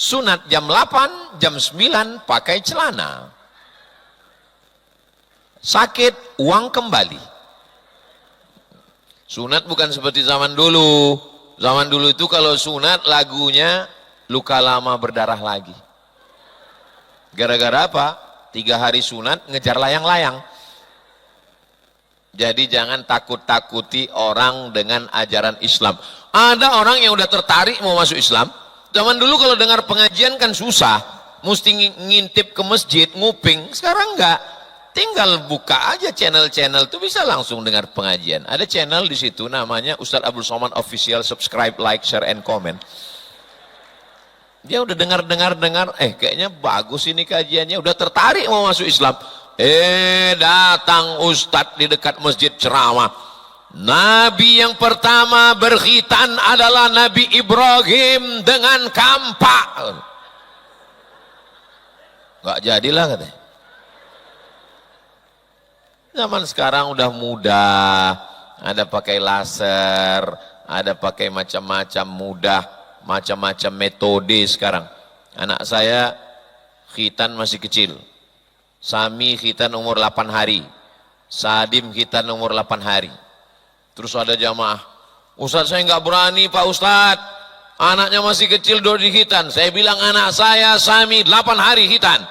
Sunat jam 8, jam 9 pakai celana. Sakit, uang kembali. Sunat bukan seperti zaman dulu. Zaman dulu itu kalau sunat lagunya luka lama berdarah lagi. Gara-gara apa? 3 hari sunat ngejar layang-layang. Jadi jangan takut-takuti orang dengan ajaran Islam. Ada orang yang udah tertarik mau masuk Islam. Zaman dulu kalau dengar pengajian kan susah. Mesti ngintip ke masjid, nguping. Sekarang enggak. Tinggal buka aja channel-channel itu bisa langsung dengar pengajian. Ada channel di situ namanya Ustadz Abdul Somad Official. Subscribe, like, share, and comment. Dia udah dengar, kayaknya bagus ini kajiannya. Udah tertarik mau masuk Islam. Datang Ustadz di dekat masjid ceramah. Nabi yang pertama berkhitan adalah Nabi Ibrahim dengan kampak. Nggak jadilah katanya. Zaman sekarang udah mudah, ada pakai laser, ada pakai macam-macam mudah, macam-macam metode sekarang. Anak saya khitan masih kecil. Sami khitan umur 8 hari. Sadim khitan umur 8 hari. Terus ada jamaah, Ustadz saya nggak berani Pak Ustadz, anaknya masih kecil udah dikhitan. Saya bilang anak saya Sami 8 hari khitan.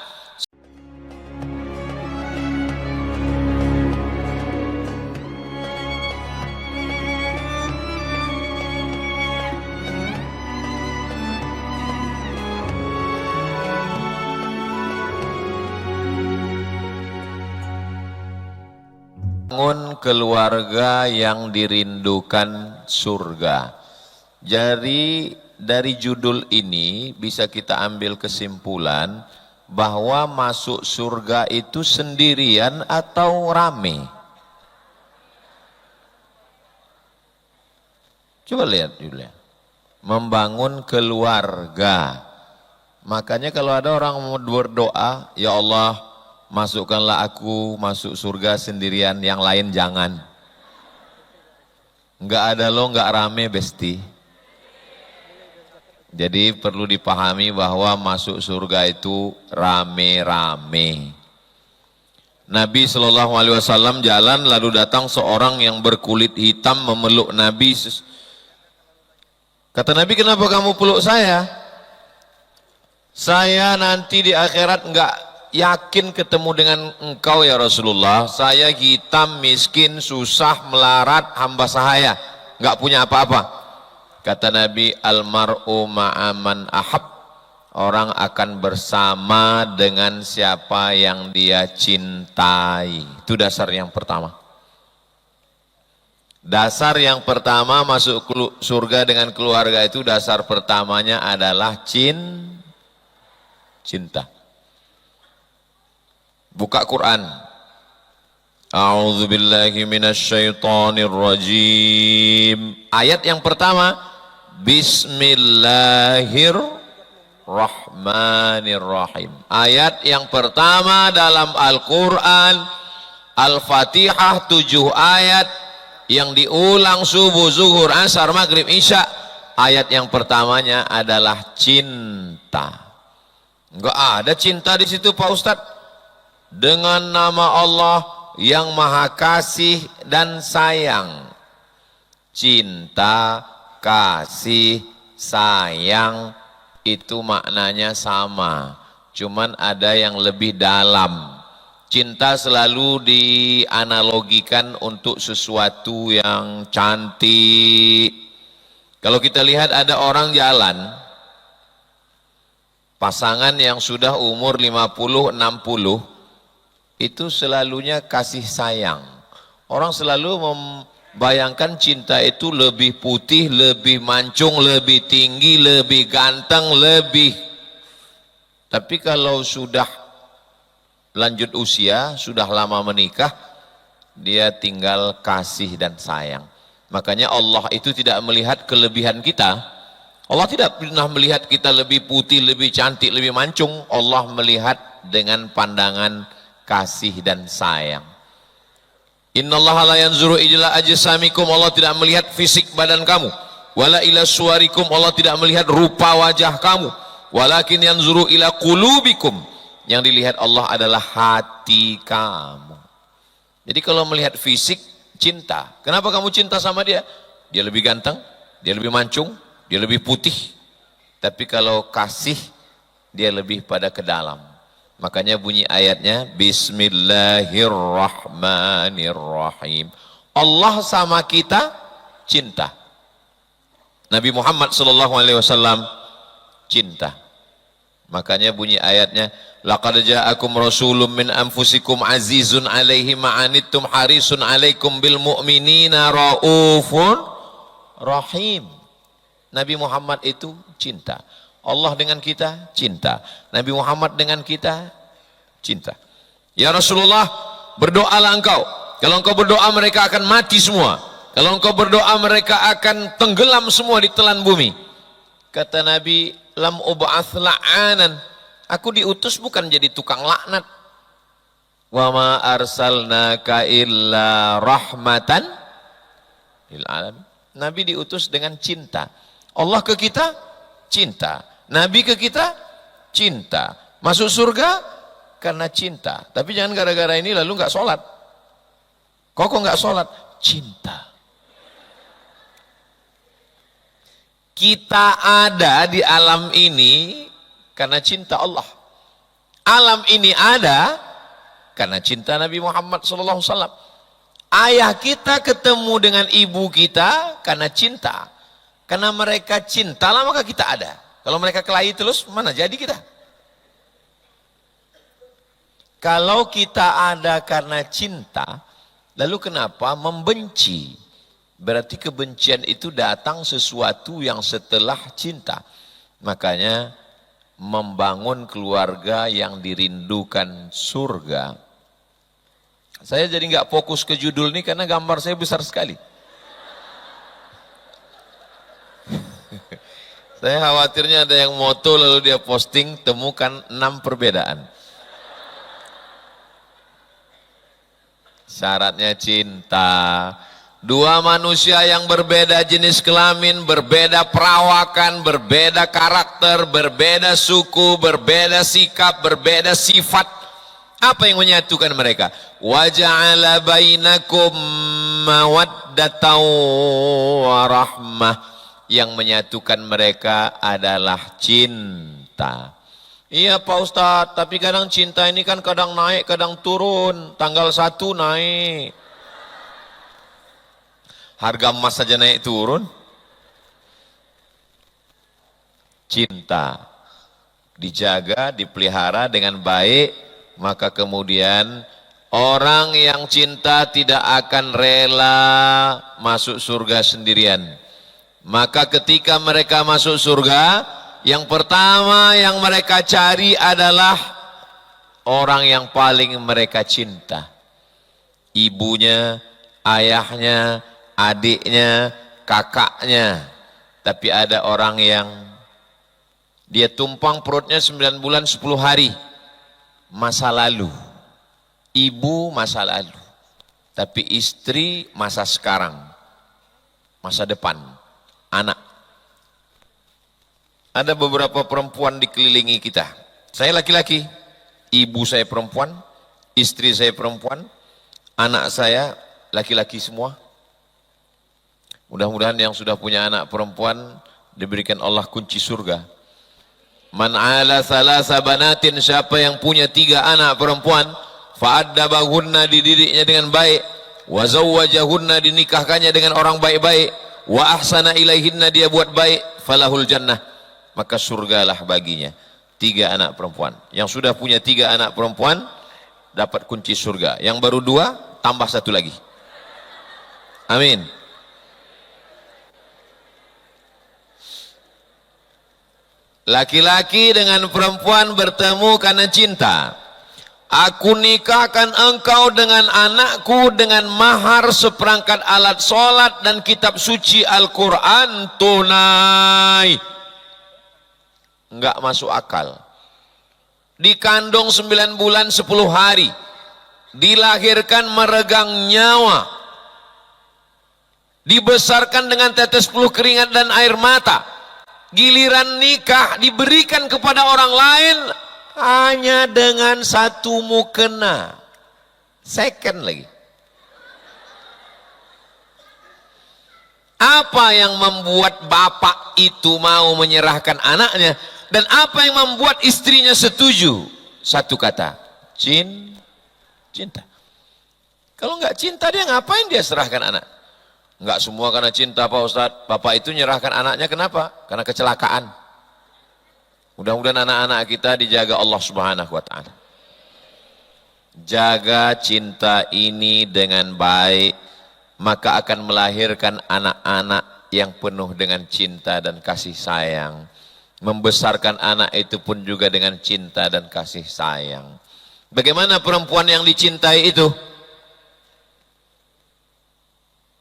Bangun keluarga yang dirindukan surga. Jadi dari judul ini bisa kita ambil kesimpulan bahwa masuk surga itu sendirian atau rame. Coba lihat judulnya. Membangun keluarga. Makanya kalau ada orang mau berdoa, ya Allah, masukkanlah aku masuk surga sendirian, yang lain jangan. Enggak ada lo, enggak rame besti. Jadi perlu dipahami bahwa masuk surga itu rame-rame. Nabi SAW jalan lalu datang seorang yang berkulit hitam memeluk Nabi. Kata Nabi, kenapa kamu peluk saya? Saya nanti di akhirat enggak yakin ketemu dengan engkau ya Rasulullah. Saya hitam, miskin, susah, melarat, hamba sahaya, nggak punya apa-apa. Kata Nabi, almar'u ma'aman ahab. Orang akan bersama dengan siapa yang dia cintai. Itu dasar yang pertama. Dasar yang pertama masuk surga dengan keluarga itu, dasar pertamanya adalah cinta. Buka Quran. A'udzubillahi minasyaitonirrajim. Ayat yang pertama, Bismillahirrahmanirrahim. Ayat yang pertama dalam Al-Quran, Al-Fatihah 7 ayat yang diulang subuh, zuhur, asar, maghrib, isya. Ayat yang pertamanya adalah cinta. Enggak ada cinta di situ Pak Ustadz. Dengan nama Allah yang maha kasih dan sayang. Cinta, kasih, sayang itu maknanya sama. Cuman ada yang lebih dalam. Cinta selalu dianalogikan untuk sesuatu yang cantik. Kalau kita lihat ada orang jalan, pasangan yang sudah umur 50, 60, itu selalunya kasih sayang. Orang selalu membayangkan cinta itu lebih putih, lebih mancung, lebih tinggi, lebih ganteng, lebih. Tapi kalau sudah lanjut usia, sudah lama menikah, dia tinggal kasih dan sayang. Makanya Allah itu tidak melihat kelebihan kita. Allah tidak pernah melihat kita lebih putih, lebih cantik, lebih mancung. Allah melihat dengan pandangan kasih dan sayang. Innallaha la yanzuru ila ajsamikum. Allah tidak melihat fisik badan kamu. Wala ila suwarikum. Allah tidak melihat rupa wajah kamu. Walakin yanzuru ila qulubikum. Yang dilihat Allah adalah hati kamu. Jadi kalau melihat fisik, cinta. Kenapa kamu cinta sama dia? Dia lebih ganteng, dia lebih mancung, dia lebih putih. Tapi kalau kasih, dia lebih pada ke dalam. Makanya bunyi ayatnya, Bismillahirrahmanirrahim. Allah sama kita cinta. Nabi Muhammad SAW cinta. Makanya bunyi ayatnya, laqad ja'akum rasulun min anfusikum azizun 'alaihi ma'anittum harisun 'alaikum bil mu'minina raufun rahim. Nabi Muhammad itu cinta. Allah dengan kita cinta. Nabi Muhammad dengan kita cinta. Ya Rasulullah, berdoalah engkau. Kalau engkau berdoa mereka akan mati semua. Kalau engkau berdoa mereka akan tenggelam semua di telan bumi. Kata Nabi, lam ub'ats la'anan. Aku diutus bukan jadi tukang laknat. Wa ma arsalnaka illa rahmatan lil alamin. Nabi diutus dengan cinta. Allah ke kita cinta. Nabi ke kita cinta. Masuk surga karena cinta. Tapi jangan gara-gara ini lalu enggak sholat. Kok enggak sholat? Cinta. Kita ada di alam ini karena cinta Allah. Alam ini ada karena cinta Nabi Muhammad SAW. Ayah kita ketemu dengan ibu kita karena cinta. Karena mereka cinta lah maka kita ada. Kalau mereka kelahi terus, mana jadi kita? Kalau kita ada karena cinta, lalu kenapa membenci? Berarti kebencian itu datang sesuatu yang setelah cinta. Makanya membangun keluarga yang dirindukan surga. Saya jadi nggak fokus ke judul ini karena gambar saya besar sekali. Saya khawatirnya ada yang moto lalu dia posting temukan 6 perbedaan. Syaratnya cinta. Dua manusia yang berbeda jenis kelamin, berbeda perawakan, berbeda karakter, berbeda suku, berbeda sikap, berbeda sifat. Apa yang menyatukan mereka? Wa ja'ala bainakum mawaddatan wa rahmah. Yang menyatukan mereka adalah cinta. Iya Pak Ustadz, tapi kadang cinta ini kan kadang naik, kadang turun. Tanggal 1 naik. Harga emas saja naik turun. Cinta dijaga, dipelihara dengan baik, maka kemudian orang yang cinta tidak akan rela masuk surga sendirian. Maka ketika mereka masuk surga, yang pertama yang mereka cari adalah orang yang paling mereka cinta. Ibunya, ayahnya, adiknya, kakaknya. Tapi ada orang yang dia tumpang perutnya 9 bulan 10 hari. Masa lalu. Ibu masa lalu. Tapi istri masa sekarang. Masa depan. Anak. Ada beberapa perempuan dikelilingi kita. Saya laki-laki. Ibu saya perempuan. Istri saya perempuan. Anak saya laki-laki semua. Mudah-mudahan yang sudah punya anak perempuan diberikan Allah kunci surga. Man ala salasa banatin, siapa yang punya 3 anak perempuan, fa'addabahunna, dididiknya dengan baik, wa zawwajahunna, dinikahkannya dengan orang baik-baik, wa ahsana ilaihinna, dia buat baik, falahul jannah, maka surgalah baginya. 3 anak perempuan. Yang sudah punya 3 anak perempuan dapat kunci surga. Yang baru 2 tambah 1 lagi. Amin. Laki-laki dengan perempuan bertemu karena cinta. Aku nikahkan engkau dengan anakku dengan mahar seperangkat alat sholat dan kitab suci Al-Quran tunai. Enggak masuk akal. Dikandung 9 bulan 10 hari. Dilahirkan meregang nyawa. Dibesarkan dengan tetes peluh keringat dan air mata. giliran nikah diberikan kepada orang lain hanya dengan satu mukena, second lagi. Apa yang membuat bapak itu mau menyerahkan anaknya, dan apa yang membuat istrinya setuju? Satu kata, cinta. Kalau nggak cinta, dia ngapain dia serahkan anak? Nggak semua karena cinta Pak Ustadz. Bapak itu menyerahkan anaknya kenapa? Karena kecelakaan. Mudah-mudahan anak-anak kita dijaga Allah Subhanahu wa Ta'ala. Jaga cinta ini dengan baik, maka akan melahirkan anak-anak yang penuh dengan cinta dan kasih sayang. Membesarkan anak itu pun juga dengan cinta dan kasih sayang. Bagaimana perempuan yang dicintai itu?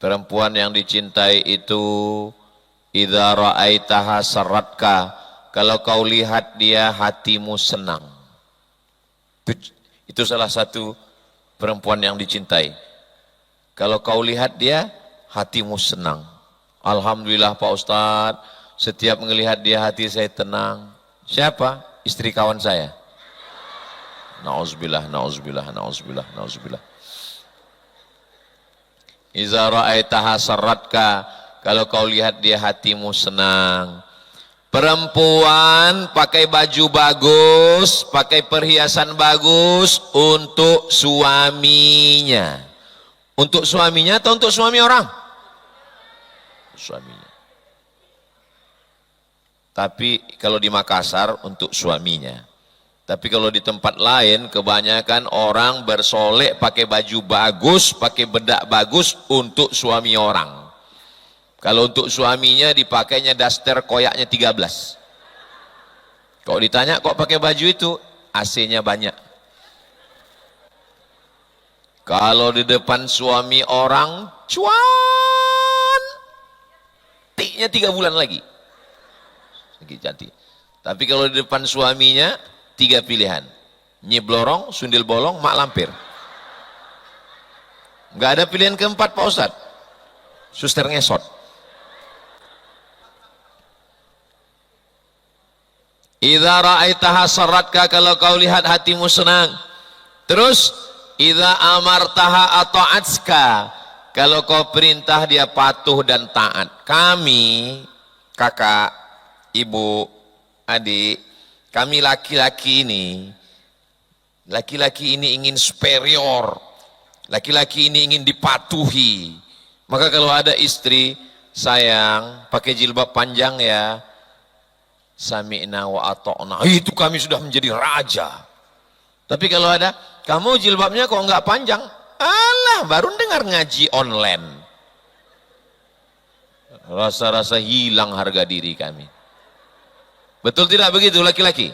Perempuan yang dicintai itu, idza ra'aitaha sarratka, kalau kau lihat dia hatimu senang. Itu salah satu perempuan yang dicintai. Kalau kau lihat dia hatimu senang. Alhamdulillah Pak Ustadz, setiap melihat dia hati saya tenang. Siapa? Istri kawan saya. Nauzubillah, nauzubillah, nauzubillah, nauzubillah. Iza ra'aitaha sarratka, kalau kau lihat dia hatimu senang. Perempuan pakai baju bagus, pakai perhiasan bagus untuk suaminya. Untuk suaminya atau untuk suami orang? Suaminya. Tapi kalau di Makassar untuk suaminya. Tapi kalau di tempat lain kebanyakan orang bersolek pakai baju bagus, pakai bedak bagus untuk suami orang. Kalau untuk suaminya dipakainya daster koyaknya 13. Kalau ditanya kok pakai baju itu, AC-nya banyak. Kalau di depan suami orang, cuan, tiknya 3 bulan lagi. Lagi cantik. Tapi kalau di depan suaminya, 3 pilihan, Nyi Blorong, Sundil Bolong, Mak Lampir. Nggak ada pilihan keempat Pak Ustadz, Suster Ngesot. Idza ra'aitaha sarratka, kalau kau lihat hatimu senang. Terus idza amartaha ata'atska, kalau kau perintah dia patuh dan taat. Kami, kakak, ibu, adik, kami laki-laki ini ingin superior, laki-laki ini ingin dipatuhi. Maka kalau ada istri, sayang pakai jilbab panjang ya, sami'na wa ata'na, itu kami sudah menjadi raja. Tapi kalau ada, kamu jilbabnya kok enggak panjang, alah baru dengar ngaji online, rasa-rasa hilang harga diri kami. Betul tidak begitu laki-laki?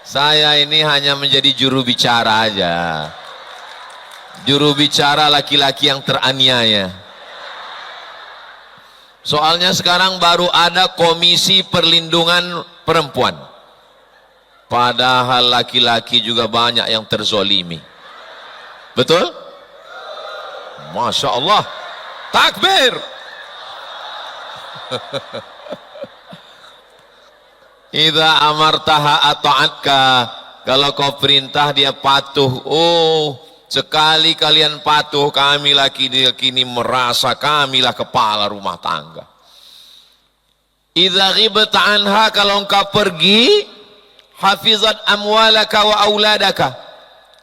Saya ini hanya menjadi juru bicara aja. Juru bicara laki-laki yang teraniaya. Soalnya sekarang baru ada Komisi Perlindungan Perempuan. Padahal laki-laki juga banyak yang terzolimi. Betul? Masya Allah. Takbir. Idza amartaha ata'atka, kalau kau perintah dia patuh. Oh, sekali kalian patuh, kami laki-laki ini merasa kamilah kepala rumah tangga. Idza ghibta anha, kalau engkau pergi, hafizat amwalaka wa auladaka,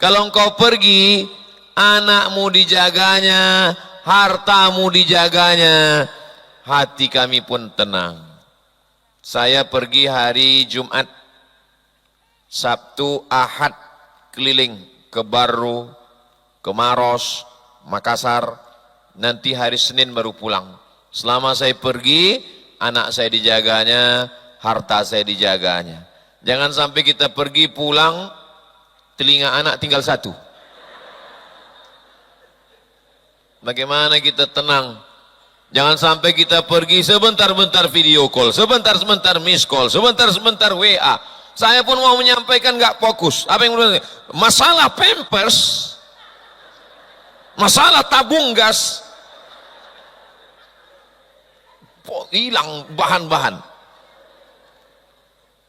kalau engkau pergi, anakmu dijaganya, hartamu dijaganya, hati kami pun tenang. Saya pergi hari Jumat, Sabtu, Ahad keliling ke Baru, ke Maros, Makassar, nanti hari Senin baru pulang. Selama saya pergi, anak saya dijaganya, harta saya dijaganya. Jangan sampai kita pergi pulang, telinga anak tinggal satu. Bagaimana kita tenang? Jangan sampai kita pergi sebentar-bentar video call, sebentar-sebentar miss call, sebentar-sebentar WA. Saya pun mau menyampaikan nggak fokus. Apa yang masalah Pampers? masalah tabung gas, hilang bahan-bahan.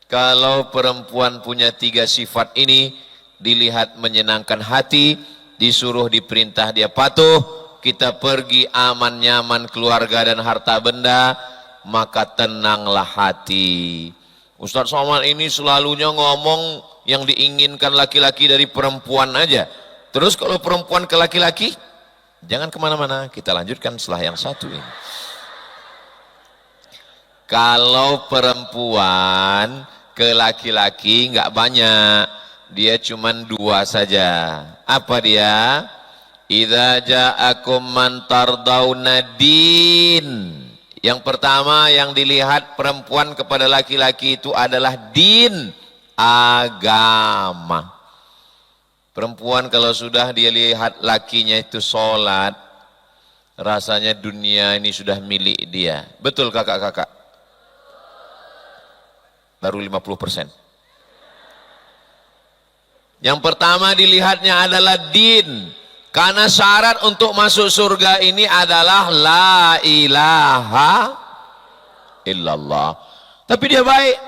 Kalau perempuan punya 3 sifat ini, dilihat menyenangkan hati, disuruh diperintah dia patuh, kita pergi aman nyaman keluarga dan harta benda, maka tenanglah hati. Ustadz Somad ini selalunya ngomong yang diinginkan laki-laki dari perempuan aja. Terus kalau perempuan ke laki-laki, jangan kemana-mana, kita lanjutkan setelah yang satu ini. Kalau perempuan ke laki-laki nggak banyak, dia cuman 2 saja. Apa dia? Idza ja'akum man tardawna din. Yang pertama yang dilihat perempuan kepada laki-laki itu adalah din, agama. Perempuan kalau sudah dia lihat lakinya itu sholat, rasanya dunia ini sudah milik dia. Betul kakak-kakak? Baru 50%. Yang pertama dilihatnya adalah din. Karena syarat untuk masuk surga ini adalah la ilaha illallah. Tapi dia baik,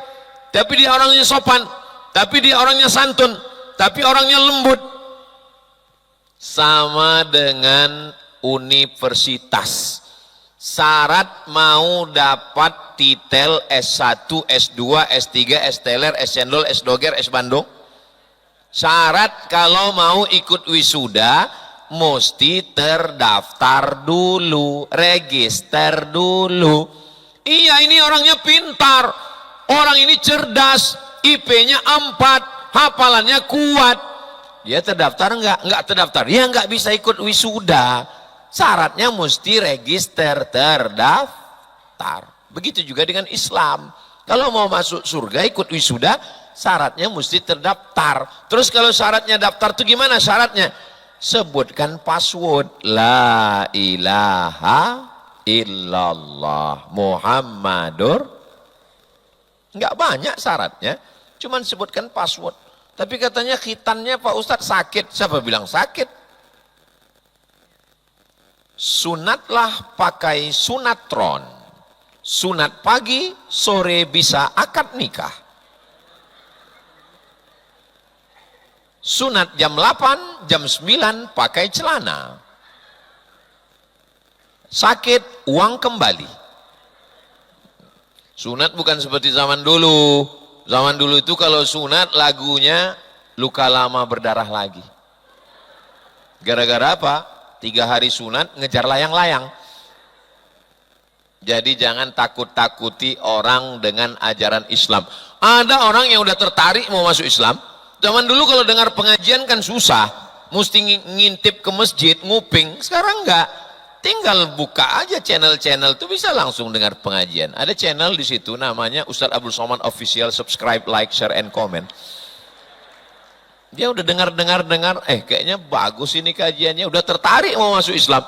tapi dia orangnya sopan, tapi dia orangnya santun, tapi orangnya lembut. Sama dengan universitas. Syarat mau dapat titel S1, S2, S3, S-teler, S-cendol, S-doger, S-bandung. Syarat kalau mau ikut wisuda, mesti terdaftar dulu, register dulu. Iya, ini orangnya pintar, orang ini cerdas, IP-nya 4, hafalannya kuat. Dia terdaftar enggak terdaftar, ya enggak bisa ikut wisuda. Syaratnya mesti register, terdaftar. Begitu juga dengan Islam. Kalau mau masuk surga ikut wisuda, syaratnya mesti terdaftar. Terus kalau syaratnya daftar itu gimana syaratnya? Sebutkan password la ilaha illallah Muhammadur. Enggak banyak syaratnya, cuman sebutkan password. Tapi katanya khitannya Pak Ustadz sakit. Siapa bilang sakit? Sunatlah pakai sunatron. Sunat pagi, sore bisa akad nikah. Sunat jam 8, jam 9 pakai celana. Sakit, uang kembali. Sunat bukan seperti zaman dulu. Zaman dulu itu kalau sunat lagunya luka lama berdarah lagi. Gara-gara apa? 3 hari sunat ngejar layang-layang. Jadi jangan takut-takuti orang dengan ajaran Islam. Ada orang yang udah tertarik mau masuk Islam. Zaman dulu kalau dengar pengajian kan susah, mesti ngintip ke masjid, nguping. Sekarang enggak, tinggal buka aja channel-channel itu bisa langsung dengar pengajian. Ada channel di situ namanya Ustadz Abdul Somad Official, subscribe, like, share, and comment. Dia udah dengar, kayaknya bagus ini kajiannya, udah tertarik mau masuk Islam.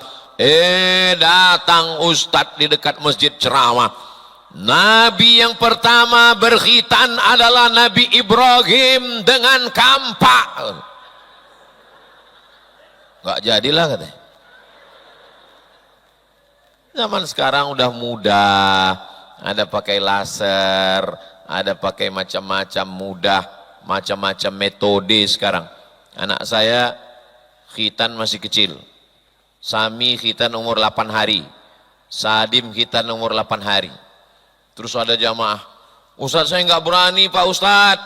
Datang Ustadz di dekat masjid ceramah. Nabi yang pertama berkhitan adalah Nabi Ibrahim dengan kampak. Enggak jadilah katanya. Zaman sekarang udah mudah, ada pakai laser, ada pakai macam-macam mudah, macam-macam metode sekarang. Anak saya khitan masih kecil. Sami khitan umur 8 hari. Sadim khitan umur 8 hari. Terus ada jamaah, Ustadz saya nggak berani Pak Ustadz,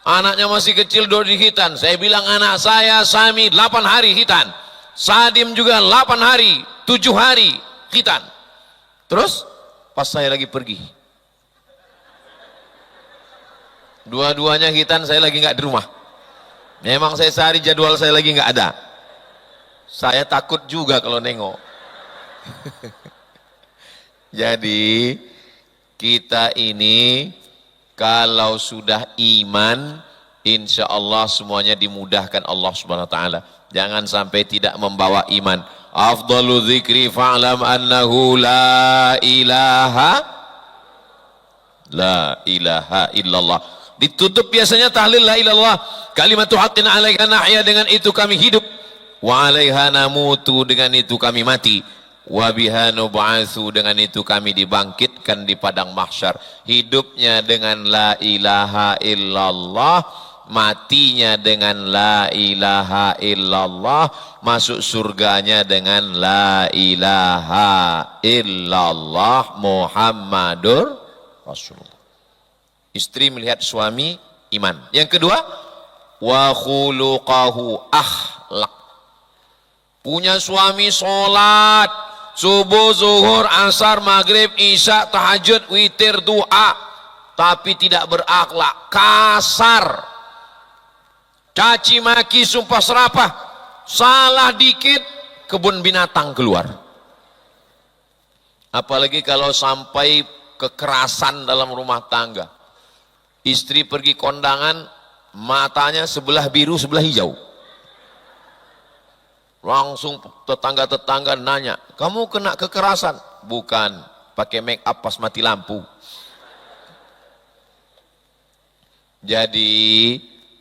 anaknya masih kecil udah dihitan. Saya bilang anak saya Sami 8 hari hitan, Sadim juga 8 hari, 7 hari hitan. Terus pas saya lagi pergi, dua-duanya hitan, saya lagi nggak di rumah. Memang saya sehari jadwal saya lagi nggak ada. Saya takut juga kalau nengok. Jadi kita ini kalau sudah iman, insya Allah semuanya dimudahkan Allah Subhanahu Wa Taala. Jangan sampai tidak membawa iman. Afdalu dzikri fa'lam annahu la ilaha illallah. Ditutup biasanya tahlil la ilallah. Kalimatu haqqin alaika nahya, dengan itu kami hidup. wa 'alaiha namutu, dengan itu kami mati, wa biha nub'atsu, dengan itu kami dibangkitkan di padang mahsyar. Hidupnya dengan la ilaha illallah, matinya dengan la ilaha illallah, masuk surganya dengan la ilaha illallah Muhammadur Rasulullah. Istri melihat suami, iman. Yang kedua, wa khuluqahu, akhlak. Punya suami sholat subuh, zuhur, asar, maghrib, isya, tahajud, witir, doa, tapi tidak berakhlak, kasar, caci maki, sumpah serapah, salah dikit kebun binatang keluar. Apalagi kalau sampai kekerasan dalam rumah tangga. Istri pergi kondangan, matanya sebelah biru sebelah hijau. Langsung tetangga-tetangga nanya, kamu kena kekerasan? Bukan, pakai make up pas mati lampu. Jadi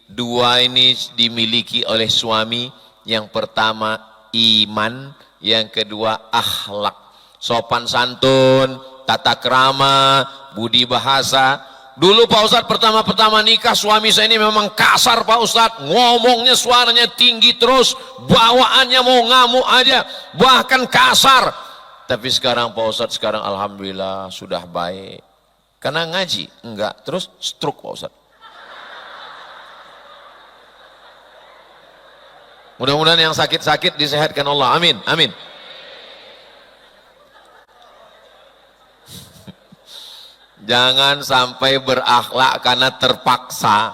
dua ini dimiliki oleh suami. Yang pertama iman, yang kedua akhlak, sopan santun, tata krama, budi bahasa. Dulu Pak Ustadz pertama-pertama nikah, suami saya ini memang kasar Pak Ustadz, ngomongnya suaranya tinggi terus, bawaannya mau ngamuk aja, bahkan kasar. Tapi sekarang Pak Ustadz, sekarang alhamdulillah sudah baik. Karena ngaji? Enggak, terus stroke Pak Ustadz. Mudah-mudahan yang sakit-sakit disehatkan Allah, amin, amin. Jangan sampai berakhlak karena terpaksa.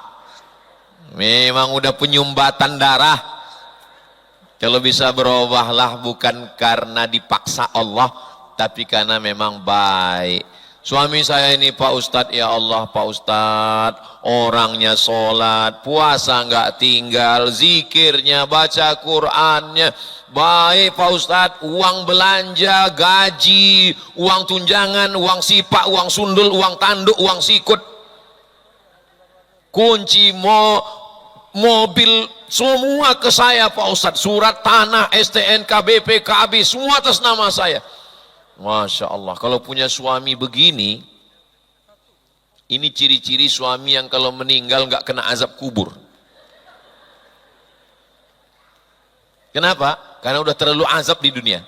Memang udah penyumbatan darah. Kalau bisa berubahlah bukan karena dipaksa Allah, tapi karena memang baik. Suami saya ini Pak Ustadz, ya Allah Pak Ustadz, orangnya sholat, puasa nggak tinggal, zikirnya, baca Qur'annya, baik Pak Ustadz, uang belanja, gaji, uang tunjangan, uang sipak, uang sundul, uang tanduk, uang sikut, kunci mobil, semua ke saya Pak Ustadz, surat tanah, STNK, BPKB, semua atas nama saya. Masya Allah, kalau punya suami begini, ini ciri-ciri suami yang kalau meninggal nggak kena azab kubur. Kenapa? Karena udah terlalu azab di dunia.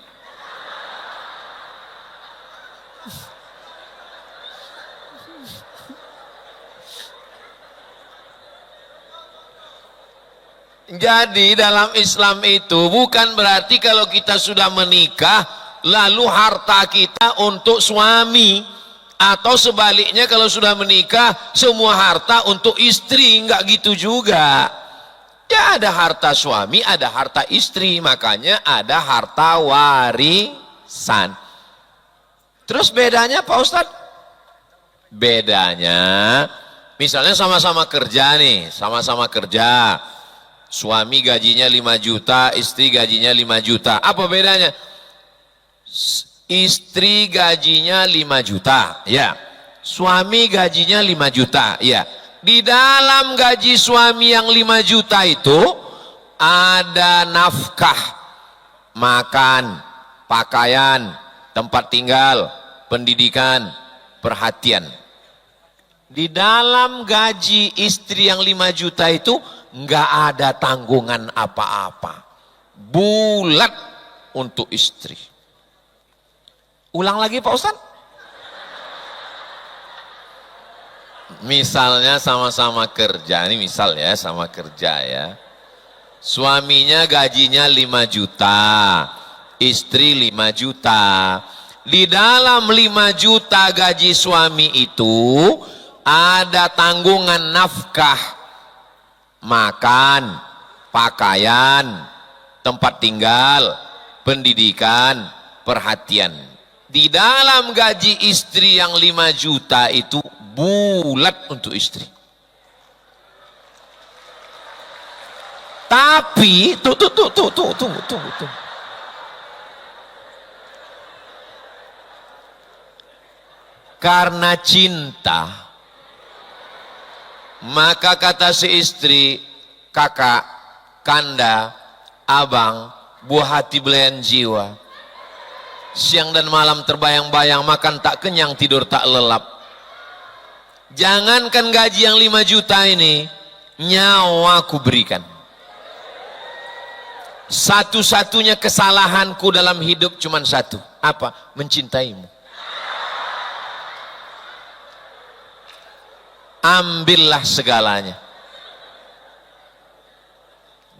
Jadi dalam Islam itu bukan berarti kalau kita sudah menikah lalu harta kita untuk suami, atau sebaliknya kalau sudah menikah semua harta untuk istri, enggak gitu juga. Ya ada harta suami, ada harta istri, makanya ada harta warisan. Terus bedanya Pak Ustadz? Bedanya misalnya sama-sama kerja nih, sama-sama kerja, suami gajinya 5 juta, istri gajinya 5 juta. Apa bedanya? Istri gajinya 5 juta, ya. Suami gajinya 5 juta, ya. Di dalam gaji suami yang 5 juta itu ada nafkah, makan, pakaian, tempat tinggal, pendidikan, perhatian. Di dalam gaji istri yang 5 juta itu nggak ada tanggungan apa-apa, bulat untuk istri. Ulang lagi Pak Ustadz. Misalnya sama-sama kerja, ini misal ya, sama kerja ya. Suaminya gajinya 5 juta, istri 5 juta. Di dalam 5 juta gaji suami itu ada tanggungan nafkah, makan, pakaian, tempat tinggal, pendidikan, perhatian. Di dalam gaji istri yang 5 juta itu bulat untuk istri. Tapi tuh. Karena cinta, maka kata si istri, kakak, kanda, abang, buah hati belayan jiwa. Siang dan malam terbayang-bayang, makan tak kenyang, tidur tak lelap. Jangankan gaji yang 5 juta ini, nyawa ku berikan. Satu-satunya kesalahanku dalam hidup cuma satu. Apa? Mencintaimu. Ambillah segalanya.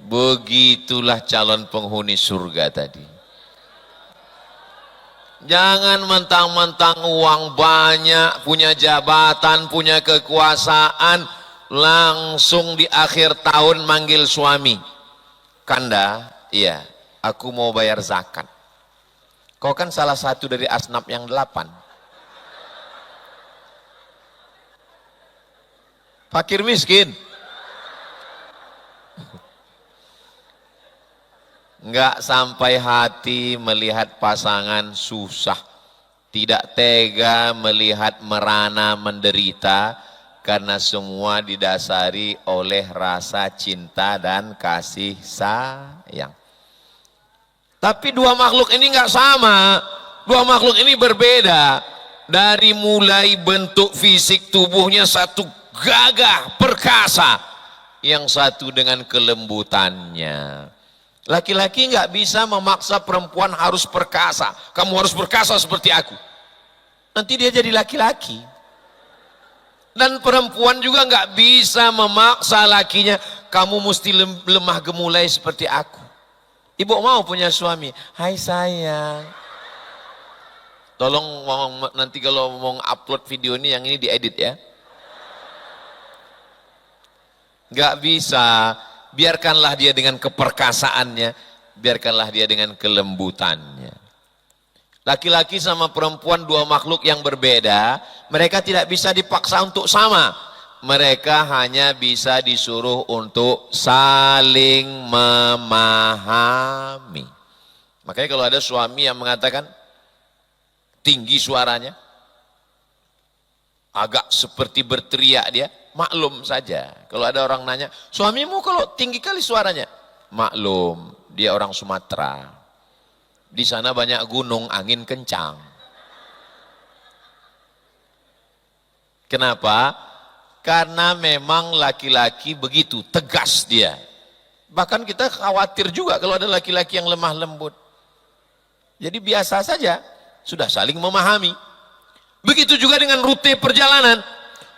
Begitulah calon penghuni surga tadi. Jangan mentang-mentang uang banyak, punya jabatan, punya kekuasaan, langsung di akhir tahun manggil suami. Kanda, iya, aku mau bayar zakat. Kau kan salah satu dari asnaf yang 8. Fakir miskin. Enggak sampai hati melihat pasangan susah. Tidak tega melihat merana menderita, karena semua didasari oleh rasa cinta dan kasih sayang. Tapi dua makhluk ini enggak sama. Dua makhluk ini berbeda. Dari mulai bentuk fisik tubuhnya, satu gagah, perkasa. Yang satu dengan kelembutannya. Laki-laki nggak bisa memaksa perempuan harus perkasa. Kamu harus perkasa seperti aku. Nanti dia jadi laki-laki. Dan perempuan juga nggak bisa memaksa lakinya, kamu mesti lemah gemulai seperti aku. Ibu mau punya suami, hai sayang. Tolong nanti kalau mau upload video ini, yang ini diedit ya. Nggak bisa. Biarkanlah dia dengan keperkasaannya, biarkanlah dia dengan kelembutannya. Laki-laki sama perempuan dua makhluk yang berbeda, mereka tidak bisa dipaksa untuk sama. Mereka hanya bisa disuruh untuk saling memahami. Makanya kalau ada suami yang mengatakan tinggi suaranya, agak seperti berteriak dia, maklum saja. Kalau ada orang nanya, suamimu kalau tinggi kali suaranya, maklum, dia orang Sumatera. Di sana banyak gunung, angin kencang. Kenapa? Karena memang laki-laki begitu, tegas dia. Bahkan kita khawatir juga kalau ada laki-laki yang lemah lembut. Jadi biasa saja, sudah saling memahami. Begitu juga dengan rute perjalanan.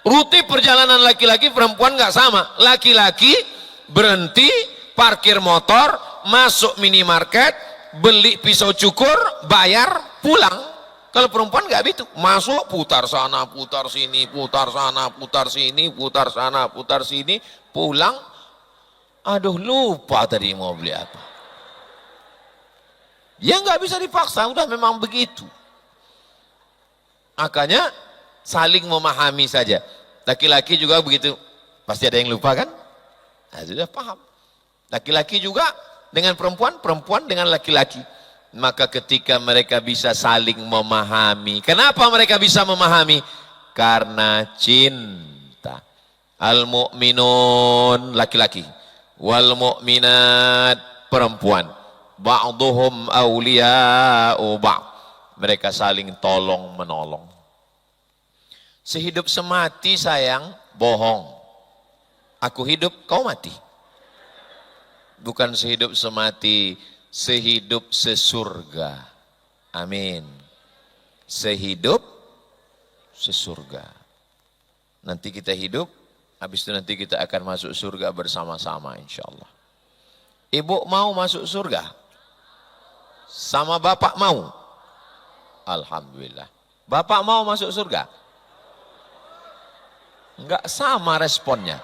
Rute perjalanan laki-laki perempuan nggak sama. Laki-laki berhenti, parkir motor, masuk minimarket, beli pisau cukur, bayar, pulang. Kalau perempuan nggak begitu, masuk putar sana, putar sini, putar sana, putar sini, putar sana, putar sini, pulang. Aduh lupa tadi mau beli apa. Ya nggak bisa dipaksa, udah memang begitu. Makanya saling memahami saja. Laki-laki juga begitu. Pasti ada yang lupa kan? Nah, sudah paham. Laki-laki juga dengan perempuan, perempuan dengan laki-laki. Maka ketika mereka bisa saling memahami. Kenapa mereka bisa memahami? Karena cinta. Al-mu'minun laki-laki. Wal mu'minat perempuan. Ba'duhum awliya'u ba'd. Mereka saling tolong menolong. Sehidup semati sayang, bohong. Aku hidup, kau mati. Bukan sehidup semati, sehidup sesurga. Amin. Sehidup sesurga. Nanti kita hidup, habis itu nanti kita akan masuk surga bersama-sama insya Allah. Ibu mau masuk surga? Sama bapak mau? Alhamdulillah. Bapak mau masuk surga? Enggak sama responnya.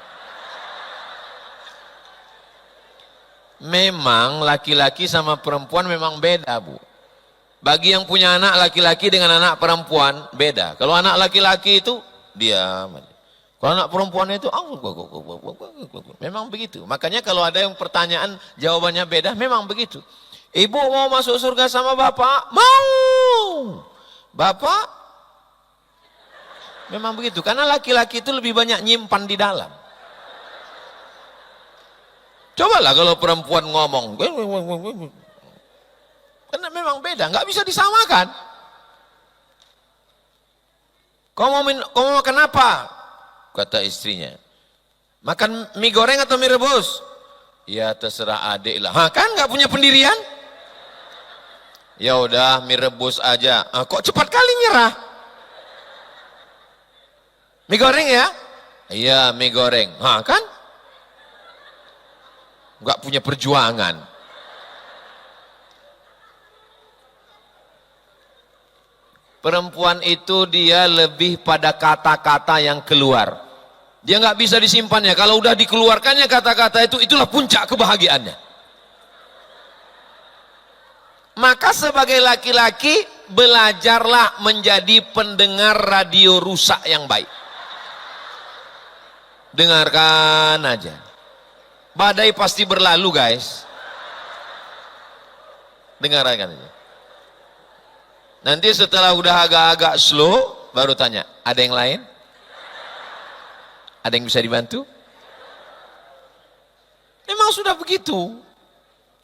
Memang laki-laki sama perempuan memang beda, Bu. Bagi yang punya anak laki-laki dengan anak perempuan beda. Kalau anak laki-laki itu diam. Kalau anak perempuan itu memang begitu. Makanya kalau ada yang pertanyaan jawabannya beda, memang begitu. Ibu mau masuk surga sama bapak? Mau. Bapak? Memang begitu. Karena laki-laki itu lebih banyak nyimpan di dalam. Cobalah kalau perempuan ngomong, karena memang beda, nggak bisa disamakan. Kau mau makan apa? Kata istrinya. Makan mie goreng atau mie rebus? Ya terserah adik lah. Hah, kan nggak punya pendirian? Ya udah mie rebus aja. Ah, kok cepat kali nyerah? Mie goreng ya? Iya mie goreng. Hah, kan? Nggak punya perjuangan. Perempuan itu dia lebih pada kata-kata yang keluar. Dia nggak bisa disimpannya. Kalau udah dikeluarkannya kata-kata itu, itulah puncak kebahagiaannya. Maka sebagai laki-laki, belajarlah menjadi pendengar radio rusak yang baik. Dengarkan aja. Badai pasti berlalu guys. Dengarkan aja. Nanti setelah udah agak-agak slow, baru tanya, ada yang lain? Ada yang bisa dibantu? Memang sudah begitu.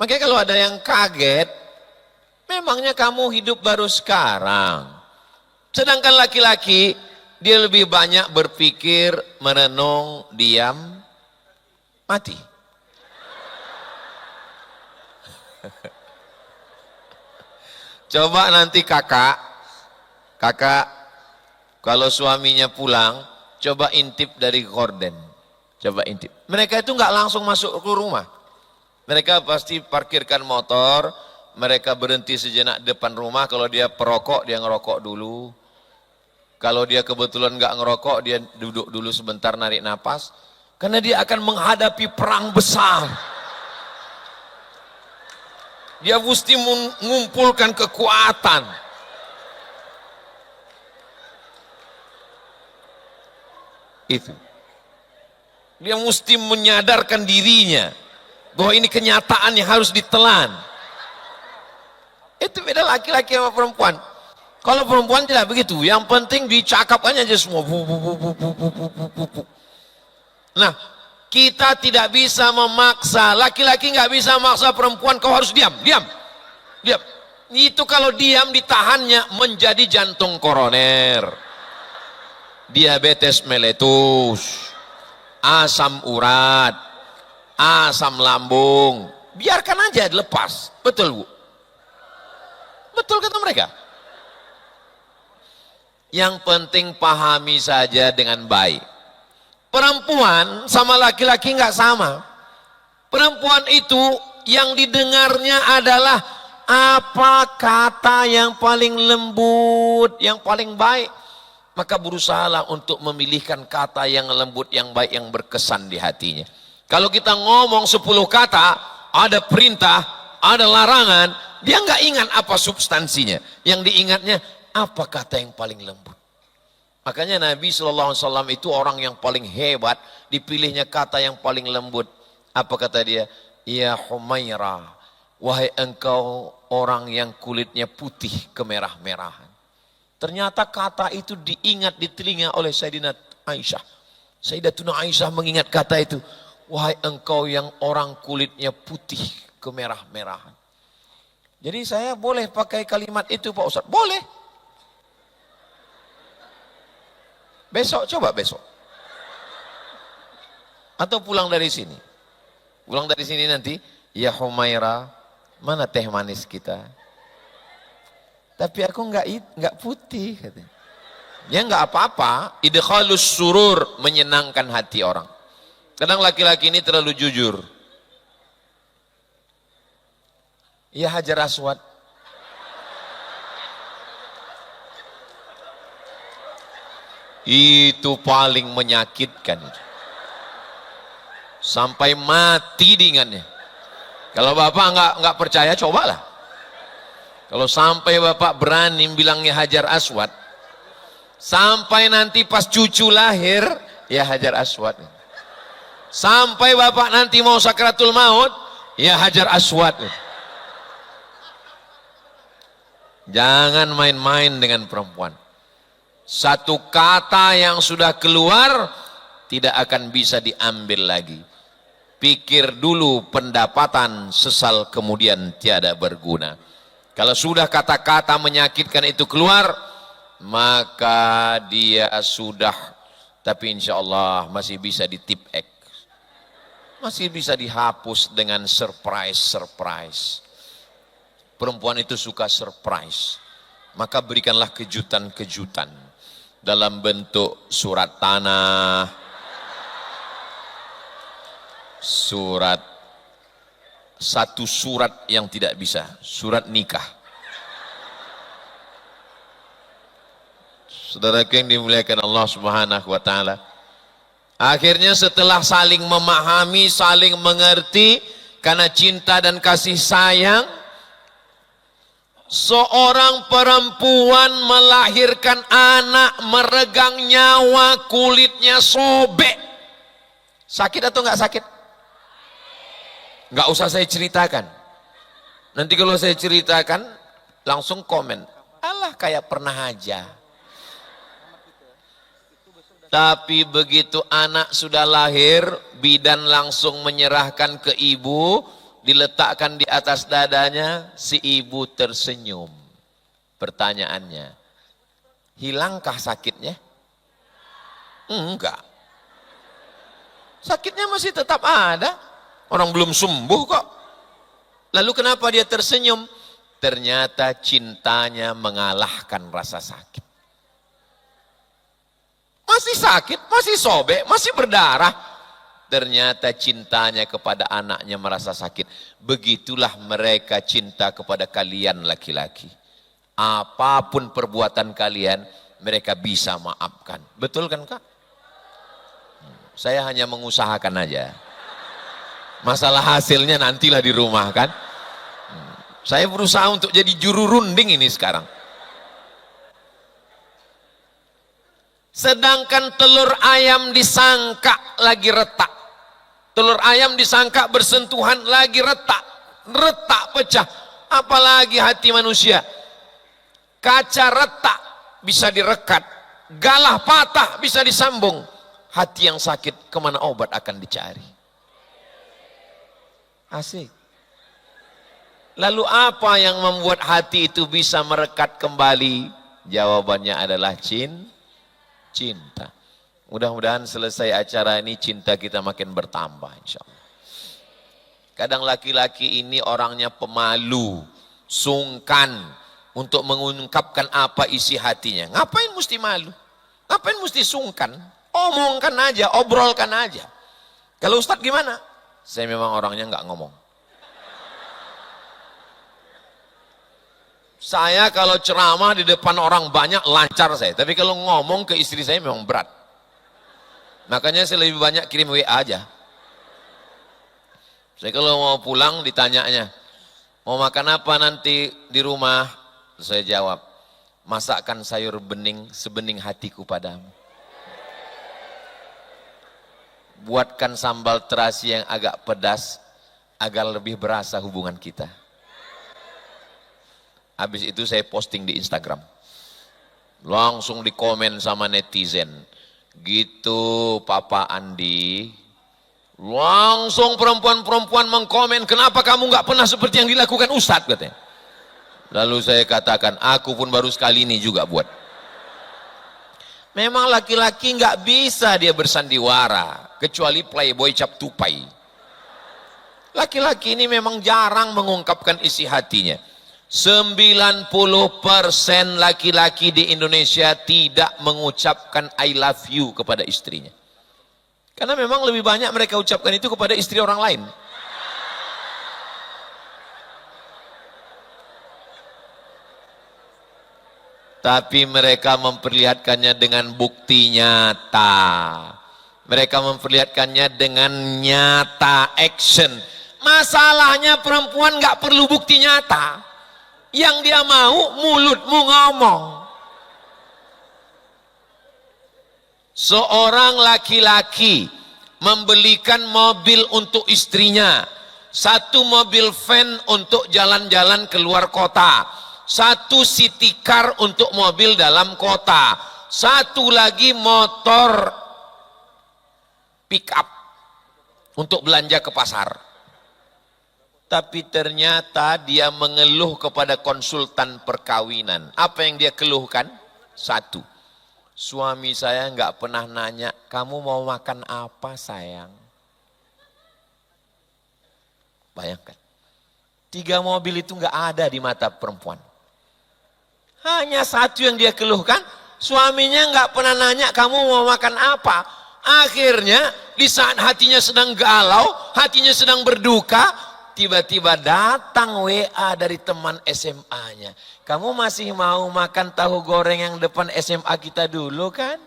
Makanya kalau ada yang kaget, memangnya kamu hidup baru sekarang. Sedangkan laki-laki, dia lebih banyak berpikir, merenung, diam, mati. Coba nanti kakak kalau suaminya pulang, coba intip dari gorden, coba intip. Mereka itu nggak langsung masuk ke rumah, mereka pasti parkirkan motor, mereka berhenti sejenak depan rumah. Kalau dia perokok, dia ngerokok dulu. Kalau dia kebetulan nggak ngerokok, dia duduk dulu sebentar narik napas, karena dia akan menghadapi perang besar. Dia mesti mengumpulkan kekuatan. Itu. Dia mesti menyadarkan dirinya bahwa ini kenyataan yang harus ditelan. Itu beda laki-laki sama perempuan. Kalau perempuan tidak begitu, yang penting dicakapkannya aja semua. Nah, kita tidak bisa memaksa, laki-laki nggak bisa memaksa perempuan, kau harus diam. Itu kalau diam ditahannya menjadi jantung koroner, diabetes meletus, asam urat, asam lambung. Biarkan aja lepas, betul Bu? Betul kata mereka. Yang penting pahami saja dengan baik. Perempuan sama laki-laki nggak sama. Perempuan itu yang didengarnya adalah apa kata yang paling lembut, yang paling baik. Maka berusahalah untuk memilihkan kata yang lembut, yang baik, yang berkesan di hatinya. Kalau kita ngomong 10 kata, ada perintah, ada larangan, dia nggak ingat apa substansinya. Yang diingatnya apa kata yang paling lembut. Makanya Nabi SAW itu orang yang paling hebat, dipilihnya kata yang paling lembut. Apa kata dia? Ya Humaira, wahai engkau orang yang kulitnya putih kemerah-merahan. Ternyata kata itu diingat di telinga oleh Sayyidatina Aisyah. Sayyidatuna Aisyah mengingat kata itu. Wahai engkau yang orang kulitnya putih kemerah-merahan. Jadi saya boleh pakai kalimat itu Pak Ustadz? Boleh. Besok, coba besok. Atau pulang dari sini. Pulang dari sini nanti, ya Humaira, mana teh manis kita? Tapi aku enggak putih. Katanya. Ya enggak apa-apa, idkhalus surur, menyenangkan hati orang. Kadang laki-laki ini terlalu jujur. Ya Hajar Aswad. Itu paling menyakitkan. Sampai mati diingatnya. Kalau bapak nggak percaya, cobalah. Kalau sampai bapak berani bilangnya Hajar Aswad, sampai nanti pas cucu lahir, ya Hajar Aswad. Sampai bapak nanti mau sakratul maut, ya Hajar Aswad. Jangan main-main dengan perempuan. Satu kata yang sudah keluar tidak akan bisa diambil lagi. pikir dulu pendapatan, sesal kemudian tiada berguna. Kalau sudah kata-kata menyakitkan itu keluar, maka dia sudah, tapi insya Allah masih bisa di tip X, masih bisa dihapus dengan surprise. Perempuan itu suka surprise, maka berikanlah kejutan-kejutan dalam bentuk surat tanah, satu surat yang tidak bisa, surat nikah. Saudaraku yang dimuliakan Allah Subhanahu wa taala, akhirnya setelah saling memahami, saling mengerti karena cinta dan kasih sayang, seorang perempuan melahirkan anak, meregang nyawa, kulitnya sobek. Sakit atau enggak sakit? Enggak usah saya ceritakan. Nanti kalau saya ceritakan langsung komen, alah kayak pernah aja. Tapi begitu anak sudah lahir, bidan langsung menyerahkan ke ibu, diletakkan di atas dadanya, si ibu tersenyum. Pertanyaannya, hilangkah sakitnya? Enggak. Sakitnya masih tetap ada. Orang belum sembuh kok. Lalu kenapa dia tersenyum? Ternyata cintanya mengalahkan rasa sakit. Masih sakit, masih sobek, masih berdarah. Ternyata cintanya kepada anaknya merasa sakit. Begitulah mereka cinta kepada kalian laki-laki. Apapun perbuatan kalian, mereka bisa maafkan. Betul kan Kak? Saya hanya mengusahakan aja. Masalah hasilnya nantilah di rumah kan. Saya berusaha untuk jadi juru runding ini sekarang. Sedangkan telur ayam disangka lagi retak. Telur ayam disangka bersentuhan lagi retak. Retak pecah. Apalagi hati manusia. Kaca retak bisa direkat. Galah patah bisa disambung. Hati yang sakit kemana obat akan dicari? Asik. Lalu apa yang membuat hati itu bisa merekat kembali? Jawabannya adalah cinta. Mudah-mudahan selesai acara ini cinta kita makin bertambah insya Allah. Kadang laki-laki ini orangnya pemalu, sungkan untuk mengungkapkan apa isi hatinya. Ngapain mesti malu? Ngapain mesti sungkan? Omongkan aja, obrolkan aja. Kalau Ustadz gimana? Saya memang orangnya nggak ngomong. Saya kalau ceramah di depan orang banyak lancar saya, tapi kalau ngomong ke istri saya memang berat. Makanya saya lebih banyak kirim WA aja. Saya kalau mau pulang ditanyanya, mau makan apa nanti di rumah? Saya jawab, masakkan sayur bening sebening hatiku padamu. Buatkan sambal terasi yang agak pedas agar lebih berasa hubungan kita. Habis itu saya posting di Instagram. Langsung dikomen sama netizen. Gitu Papa Andi. Langsung perempuan-perempuan mengkomen, kenapa kamu nggak pernah seperti yang dilakukan Ustadz katanya. Lalu saya katakan, aku pun baru sekali ini juga buat. Memang laki-laki nggak bisa dia bersandiwara, kecuali playboy cap tupai. Laki-laki ini memang jarang mengungkapkan isi hatinya. 90% laki-laki di Indonesia tidak mengucapkan I love you kepada istrinya. Karena memang lebih banyak mereka ucapkan itu kepada istri orang lain. Tapi mereka memperlihatkannya dengan bukti nyata. Mereka memperlihatkannya dengan nyata, action. Masalahnya perempuan nggak perlu bukti nyata. Yang dia mau mulutmu ngomong. Seorang laki-laki membelikan mobil untuk istrinya. Satu mobil van untuk jalan-jalan keluar kota. Satu city car untuk mobil dalam kota. Satu lagi motor pick up untuk belanja ke pasar. Tapi ternyata dia mengeluh kepada konsultan perkawinan. Apa yang dia keluhkan? Satu, suami saya nggak pernah nanya, kamu mau makan apa sayang? Bayangkan, 3 mobil itu nggak ada di mata perempuan. Hanya satu yang dia keluhkan, suaminya nggak pernah nanya kamu mau makan apa. Akhirnya di saat hatinya sedang galau, hatinya sedang berduka, tiba-tiba datang WA dari teman SMA-nya. Kamu masih mau makan tahu goreng yang depan SMA kita dulu kan?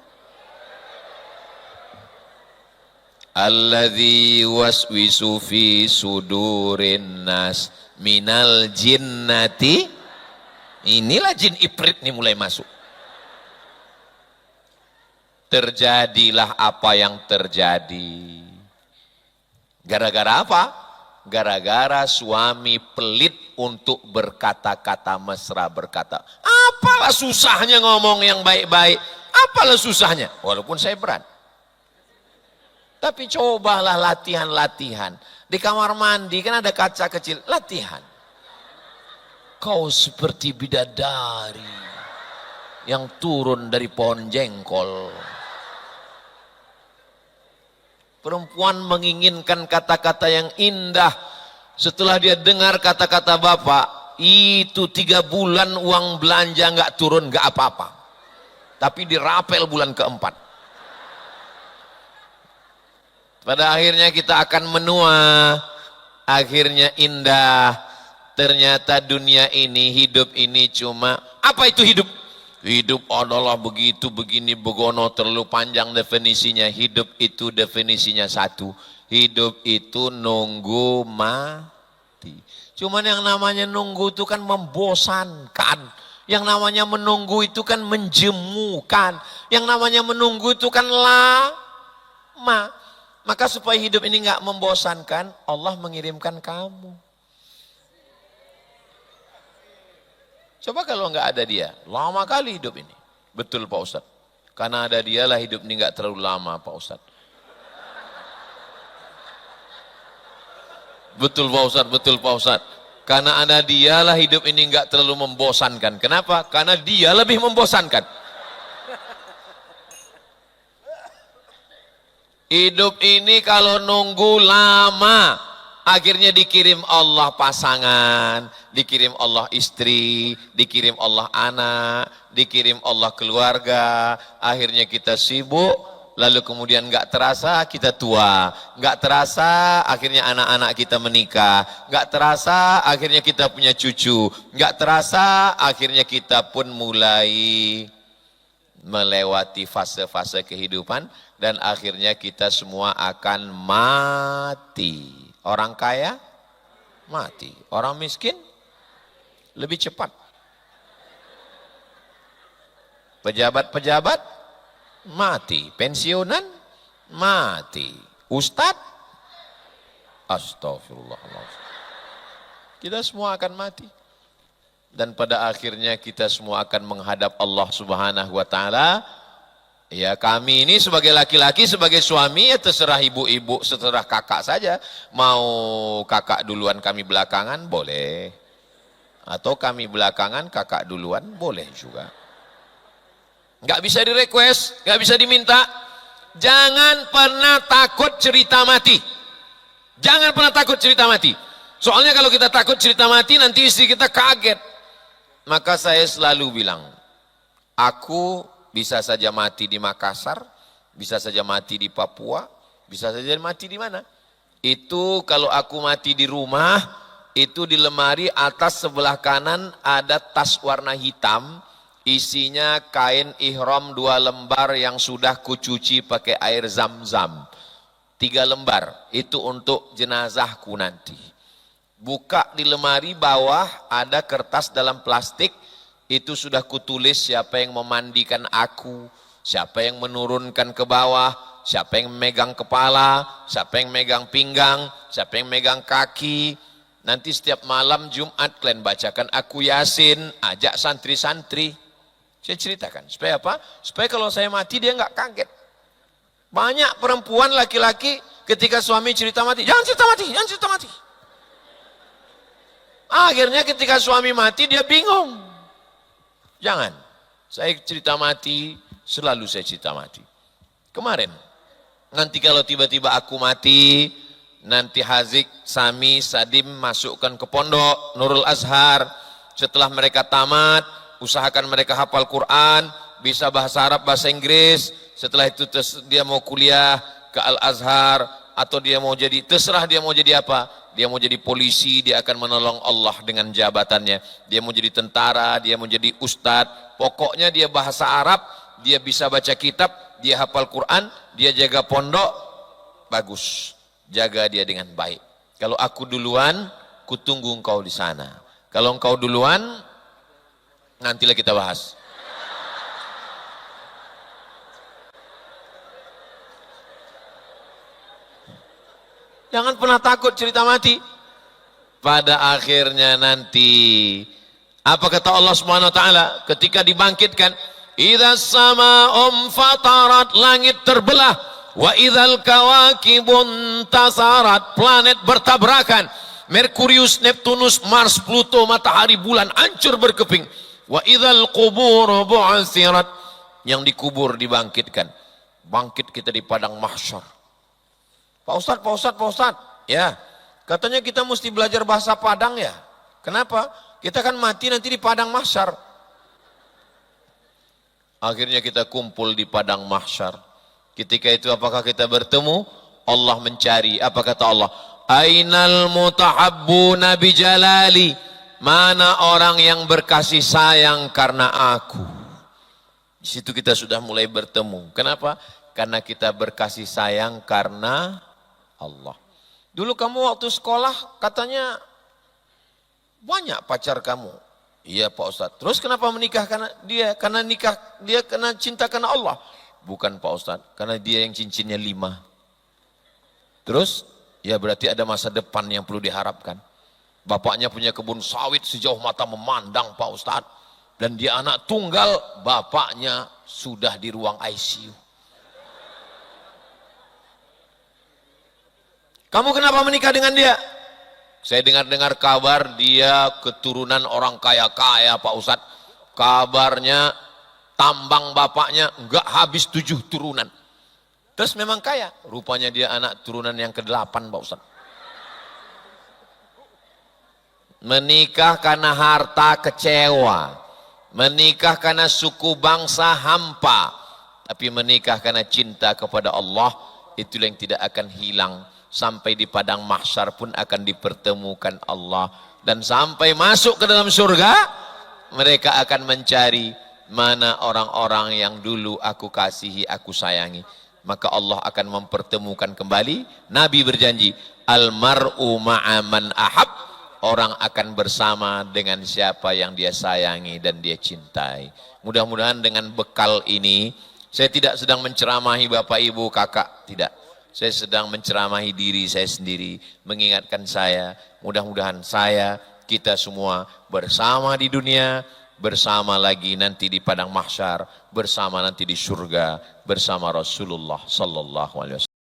Alladzi waswisu fi sudurin nas minal jinnati. Inilah jin ifrit nih mulai masuk. Terjadilah apa yang terjadi. Gara-gara apa? Gara-gara suami pelit untuk berkata-kata mesra, berkata, apalah susahnya ngomong yang baik-baik, apalah susahnya, walaupun saya berat. Tapi cobalah latihan-latihan. Di kamar mandi kan ada kaca kecil, latihan. Kau seperti bidadari yang turun dari pohon jengkol. Perempuan menginginkan kata-kata yang indah. Setelah dia dengar kata-kata bapak, itu 3 bulan uang belanja nggak turun, nggak apa-apa. Tapi dirapel bulan keempat. Pada akhirnya kita akan menua, akhirnya indah. Ternyata dunia ini, hidup ini cuma, apa itu hidup? Hidup adalah begitu, begini, begono, terlalu panjang definisinya. Hidup itu definisinya satu. Hidup itu nunggu mati. Cuman yang namanya nunggu itu kan membosankan. Yang namanya menunggu itu kan menjemukan. Yang namanya menunggu itu kan lama. Maka supaya hidup ini nggak membosankan, Allah mengirimkan kamu. Coba kalau nggak ada dia, lama kali hidup ini. Betul Pak Ustadz. Karena ada dia lah hidup ini nggak terlalu lama Pak Ustadz. Betul Pak Ustadz, betul Pak Ustadz. Karena ada dia lah hidup ini nggak terlalu membosankan. Kenapa? Karena dia lebih membosankan. Hidup ini kalau nunggu lama, akhirnya dikirim Allah pasangan, dikirim Allah istri, dikirim Allah anak, dikirim Allah keluarga. Akhirnya kita sibuk, lalu kemudian nggak terasa kita tua, nggak terasa akhirnya anak-anak kita menikah, nggak terasa akhirnya kita punya cucu, nggak terasa akhirnya kita pun mulai melewati fase-fase kehidupan dan akhirnya kita semua akan mati. Orang kaya mati, orang miskin lebih cepat. Pejabat-pejabat mati, pensiunan mati, ustadz astagfirullahaladzim. Kita semua akan mati. Dan pada akhirnya kita semua akan menghadap Allah Subhanahu wa taala. Ya, kami ini sebagai laki-laki, sebagai suami, ya terserah ibu-ibu, terserah kakak saja. Mau kakak duluan kami belakangan, boleh. Atau kami belakangan, kakak duluan, boleh juga. Nggak bisa di-request, nggak bisa diminta. Jangan pernah takut cerita mati. Jangan pernah takut cerita mati. Soalnya kalau kita takut cerita mati, nanti istri kita kaget. Maka saya selalu bilang, aku bisa saja mati di Makassar, bisa saja mati di Papua, bisa saja mati di mana. Itu kalau aku mati di rumah, itu di lemari atas sebelah kanan ada tas warna hitam, isinya kain ihram 2 lembar yang sudah kucuci pakai air zam-zam. 3 lembar, itu untuk jenazahku nanti. Buka di lemari bawah ada kertas dalam plastik, itu sudah kutulis siapa yang memandikan aku, siapa yang menurunkan ke bawah, siapa yang memegang kepala, siapa yang megang pinggang, siapa yang megang kaki. Nanti setiap malam Jumat kalian bacakan aku Yasin, ajak santri-santri. Saya ceritakan, supaya apa? Supaya kalau saya mati dia nggak kaget. Banyak perempuan laki-laki ketika suami cerita mati, jangan cerita mati, jangan cerita mati. Akhirnya ketika suami mati dia bingung. Jangan, saya cerita mati, selalu saya cerita mati. Kemarin, nanti kalau tiba-tiba aku mati, nanti Hazik, Sami, Sadim masukkan ke pondok Nurul Azhar. Setelah mereka tamat, usahakan mereka hafal Quran, bisa bahasa Arab, bahasa Inggris. Setelah itu dia mau kuliah ke Al-Azhar, atau dia mau jadi, terserah dia mau jadi apa. Dia mau jadi polisi, dia akan menolong Allah dengan jabatannya. Dia mau jadi tentara, dia mau jadi ustadz. Pokoknya dia bahasa Arab, dia bisa baca kitab, dia hafal Quran, dia jaga pondok, bagus. Jaga dia dengan baik. Kalau aku duluan, kutunggu engkau di sana. Kalau engkau duluan, nantilah kita bahas. Jangan pernah takut cerita mati. Pada akhirnya nanti, apa kata Allah Subhanahu wa taala ketika dibangkitkan? Idza sama'um fatarat, langit terbelah. Wa idzal kawakibun tasarat, planet bertabrakan. Merkurius, Neptunus, Mars, Pluto, matahari, bulan hancur berkeping. Wa idzal qubur bu'tsirat, yang dikubur dibangkitkan. Bangkit kita di padang mahsyar. Pak Ustadz, ya, katanya kita mesti belajar bahasa Padang ya. Kenapa? Kita kan mati nanti di padang mahsyar. Akhirnya kita kumpul di padang mahsyar. Ketika itu apakah kita bertemu? Allah mencari. Apa kata Allah? Ainal mutahabbuna bijalali. Mana orang yang berkasih sayang karena aku? Di situ kita sudah mulai bertemu. Kenapa? Karena kita berkasih sayang karena Allah. Dulu kamu waktu sekolah katanya banyak pacar kamu. Iya Pak Ustadz. Terus kenapa menikah karena dia? Karena nikah dia karena cinta karena Allah. Bukan Pak Ustadz. Karena dia yang cincinnya 5. Terus ya berarti ada masa depan yang perlu diharapkan. Bapaknya punya kebun sawit sejauh mata memandang Pak Ustadz. Dan dia anak tunggal, bapaknya sudah di ruang ICU. Kamu kenapa menikah dengan dia? Saya dengar-dengar kabar dia keturunan orang kaya-kaya Pak Ustadz. Kabarnya tambang bapaknya enggak habis 7 turunan. Terus memang kaya. Rupanya dia anak turunan yang ke-8 Pak Ustadz. Menikah karena harta kecewa. Menikah karena suku bangsa hampa. Tapi menikah karena cinta kepada Allah, itulah yang tidak akan hilang. Sampai di padang mahsyar pun akan dipertemukan Allah. Dan sampai masuk ke dalam surga, mereka akan mencari mana orang-orang yang dulu aku kasihi, aku sayangi. Maka Allah akan mempertemukan kembali. Nabi berjanji, almar'u ma'aman ahab. Orang akan bersama dengan siapa yang dia sayangi dan dia cintai. Mudah-mudahan dengan bekal ini, saya tidak sedang menceramahi Bapak Ibu Kakak, tidak. Saya sedang menceramahi diri saya sendiri, mengingatkan saya, mudah-mudahan saya, kita semua bersama di dunia, bersama lagi nanti di padang mahsyar, bersama nanti di surga, bersama Rasulullah sallallahu alaihi wasallam.